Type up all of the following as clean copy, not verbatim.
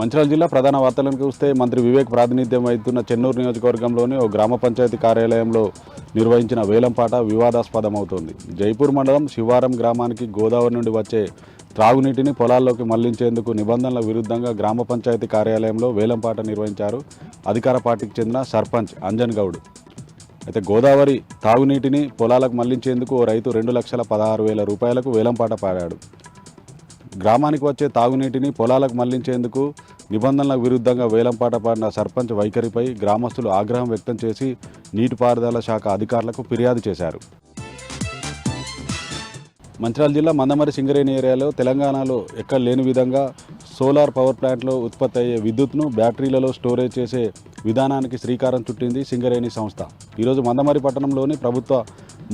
మంచిర్యాల జిల్లా ప్రధాన వార్తలను చూస్తే మంత్రి వివేక్ ప్రాతినిధ్యం వహిస్తున్న చెన్నూరు నియోజకవర్గంలోని ఓ గ్రామ పంచాయతీ కార్యాలయంలో నిర్వహించిన వేలంపాట వివాదాస్పదమవుతోంది. జైపూర్ మండలం శివారం గ్రామానికి గోదావరి నుండి వచ్చే త్రాగునీటిని పొలాల్లోకి మళ్లించేందుకు నిబంధనల విరుద్ధంగా గ్రామ పంచాయతీ కార్యాలయంలో వేలంపాట నిర్వహించారు అధికార పార్టీకి చెందిన సర్పంచ్ అంజన్ గౌడ్. అయితే గోదావరి తాగునీటిని పొలాలకు మళ్లించేందుకు ఓ రైతు 2,16,000 రూపాయలకు వేలంపాట పాడాడు. గ్రామానికి వచ్చే తాగునీటిని పొలాలకు మళ్లించేందుకు నిబంధనలకు విరుద్ధంగా వేలంపాట పాడిన సర్పంచ్ వైఖరిపై గ్రామస్తులు ఆగ్రహం వ్యక్తం చేసి నీటిపారుదల శాఖ అధికారులకు ఫిర్యాదు చేశారు. మంచిర్యాల జిల్లా మందమరి సింగరేణి ఏరియాలో తెలంగాణలో ఎక్కడ లేని విధంగా సోలార్ పవర్ ప్లాంట్లో ఉత్పత్తి అయ్యే విద్యుత్ను బ్యాటరీలలో స్టోరేజ్ చేసే విధానానికి శ్రీకారం చుట్టింది సింగరేణి సంస్థ. ఈరోజు మందమరి పట్టణంలోని ప్రభుత్వ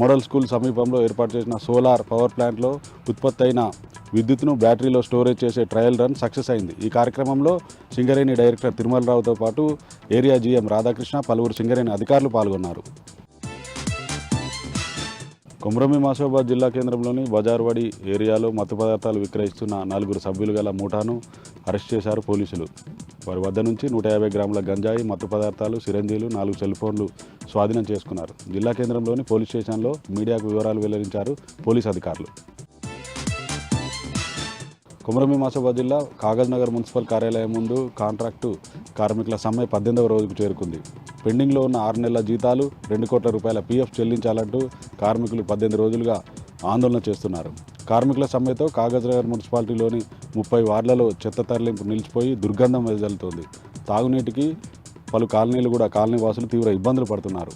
మోడల్ స్కూల్ సమీపంలో ఏర్పాటు చేసిన సోలార్ పవర్ ప్లాంట్లో ఉత్పత్తి అయిన విద్యుత్ను బ్యాటరీలో స్టోరేజ్ చేసే ట్రయల్ రన్ సక్సెస్ అయింది. ఈ కార్యక్రమంలో సింగరేణి డైరెక్టర్ తిరుమలరావుతో పాటు ఏరియా జీఎం రాధాకృష్ణ, పలువురు సింగరేణి అధికారులు పాల్గొన్నారు. కొమ్రమి మాసోబాద్ జిల్లా కేంద్రంలోని బజార్వాడి ఏరియాలో మత్తు పదార్థాలు విక్రయిస్తున్న 4 సభ్యులు గల ముఠాను అరెస్ట్ చేశారు పోలీసులు. వారి వద్ద నుంచి 150 గ్రాముల గంజాయి, మత్తు పదార్థాలు, సిరంజీలు, 4 సెల్ ఫోన్లు స్వాధీనం చేసుకున్నారు. జిల్లా కేంద్రంలోని పోలీస్ స్టేషన్లో మీడియాకు వివరాలు వెల్లడించారు పోలీస్ అధికారులు. కొమరమి మాసోబాద్ జిల్లా కాగజ్ నగర్ మున్సిపల్ కార్యాలయం ముందు కాంట్రాక్టు కార్మికుల సమ్మె 18వ రోజుకు చేరుకుంది. పెండింగ్లో ఉన్న 6 నెలల జీతాలు, 2 కోట్ల రూపాయల పీఎఫ్ చెల్లించాలంటూ కార్మికులు 18 రోజులుగా ఆందోళన చేస్తున్నారు. కార్మికుల సమ్మెతో కాగజ్ నగర్ మున్సిపాలిటీలోని 30 వార్డులలో చెత్త తరలింపు నిలిచిపోయి దుర్గంధం వెదజల్లుతోంది. తాగునీటికి పలు కాలనీలు కూడా కాలనీ వాసులు తీవ్ర ఇబ్బందులు పడుతున్నారు.